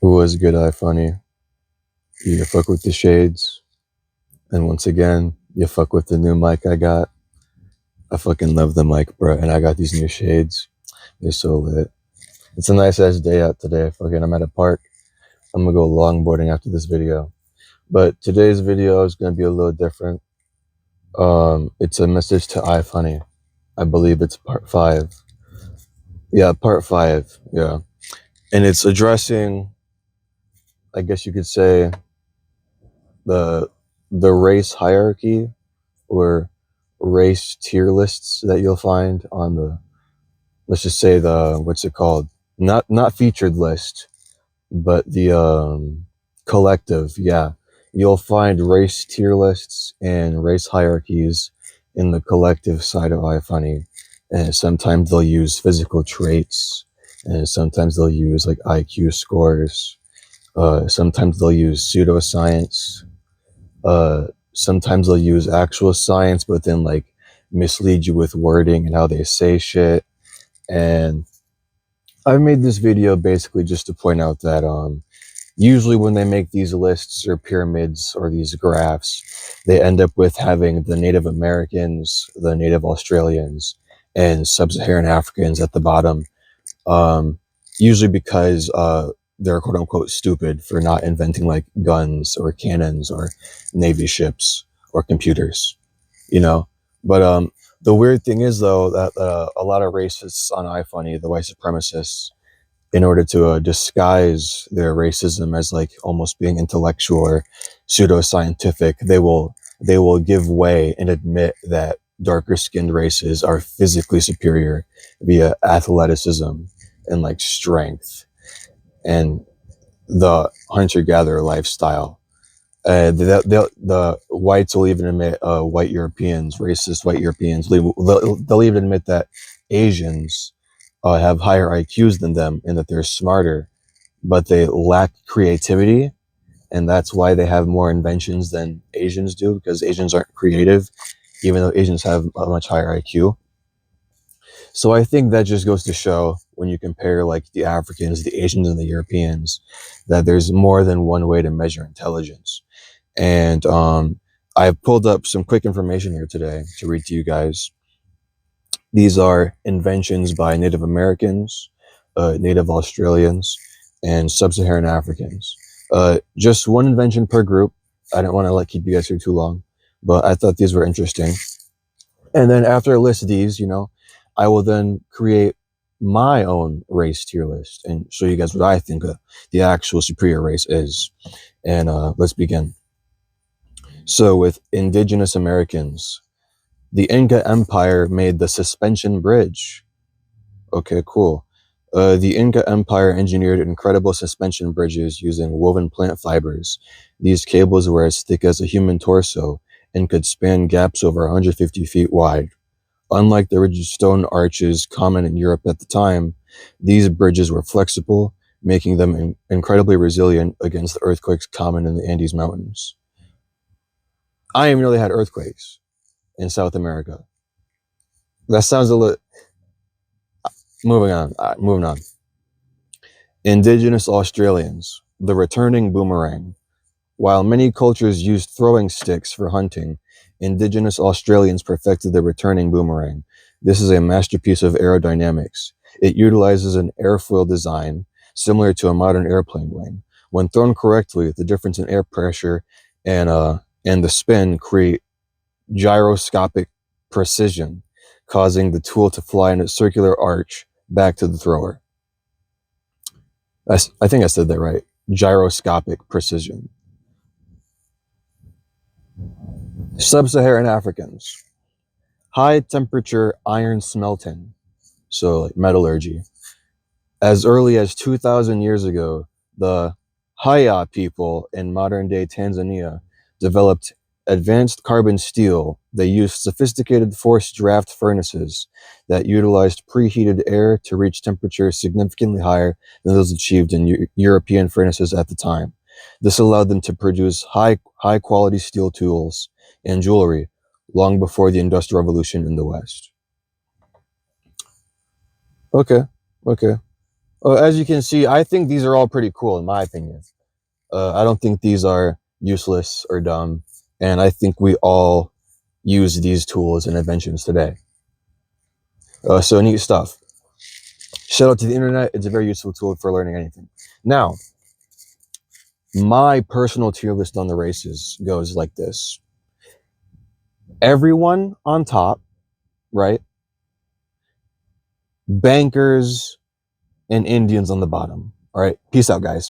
Who was good ifunny? You fuck with the shades. And once again, you fuck with the new mic I got. I fucking love the mic, bro. And I got these new shades. They're so lit. It's a nice ass day out today. Fucking, I'm at a park. I'm gonna go longboarding after this video. But today's video is gonna be a little different. It's a message to ifunny. I believe it's part 5. Yeah, part 5. Yeah. And it's addressing, I guess you could say, the race hierarchy or race tier lists that you'll find on the, let's just say, the, what's it called, not featured list, but the collective. Yeah, you'll find race tier lists and race hierarchies in the collective side of ifunny, and sometimes they'll use physical traits, and sometimes they'll use like IQ scores, sometimes they'll use pseudoscience, sometimes they'll use actual science, but then like mislead you with wording and how they say shit. And I've made this video basically just to point out that usually when they make these lists or pyramids or these graphs, they end up with having the Native Americans, the Native Australians, and Sub-Saharan Africans at the bottom. Um, Usually because they're quote unquote stupid for not inventing like guns or cannons or navy ships or computers, you know. But the weird thing is though that a lot of racists on ifunny, the white supremacists, in order to disguise their racism as like almost being intellectual or pseudoscientific, they will give way and admit that darker skinned races are physically superior via athleticism and like strength and the hunter-gatherer lifestyle. The whites will even admit, white Europeans, racist white Europeans, they'll even admit that Asians have higher IQs than them and that they're smarter, but they lack creativity. And that's why they have more inventions than Asians do, because Asians aren't creative, even though Asians have a much higher IQ. So I think that just goes to show when you compare like the Africans, the Asians, and the Europeans, that there's more than one way to measure intelligence. And I've pulled up some quick information here today to read to you guys. These are inventions by Native Americans, Native Australians, and Sub-Saharan Africans. Just one invention per group. I don't want to keep you guys here too long, but I thought these were interesting. And then after I list these, I will then create my own race tier list and show you guys what I think the actual superior race is. And let's begin. So with indigenous Americans, the Inca Empire made the suspension bridge. Okay, cool. The Inca Empire engineered incredible suspension bridges using woven plant fibers. These cables were as thick as a human torso and could span gaps over 150 feet wide. Unlike the rigid stone arches common in Europe at the time, these bridges were flexible, making them incredibly resilient against the earthquakes common in the Andes Mountains. I even know they had earthquakes in South America. That sounds a little... Moving on. Indigenous Australians, the returning boomerang. While many cultures used throwing sticks for hunting, indigenous Australians perfected the returning boomerang. This is a masterpiece of aerodynamics. It utilizes an airfoil design similar to a modern airplane wing. When thrown correctly, the difference in air pressure and the spin create gyroscopic precision, causing the tool to fly in a circular arch back to the thrower. I think I said that right. Gyroscopic precision. Sub-Saharan Africans. High temperature iron smelting, so like metallurgy. As early as 2,000 years ago, the Haya people in modern-day Tanzania developed advanced carbon steel. They used sophisticated forced draft furnaces that utilized preheated air to reach temperatures significantly higher than those achieved in European furnaces at the time. This allowed them to produce high-quality steel tools and jewelry long before the Industrial Revolution in the West. Okay. As you can see, I think these are all pretty cool in my opinion. I don't think these are useless or dumb, and I think we all use these tools and inventions today. So neat stuff. Shout out to the internet. It's a very useful tool for learning anything. Now, my personal tier list on the races goes like this. Everyone on top, right? Bankers and Indians on the bottom. All right. Peace out, guys.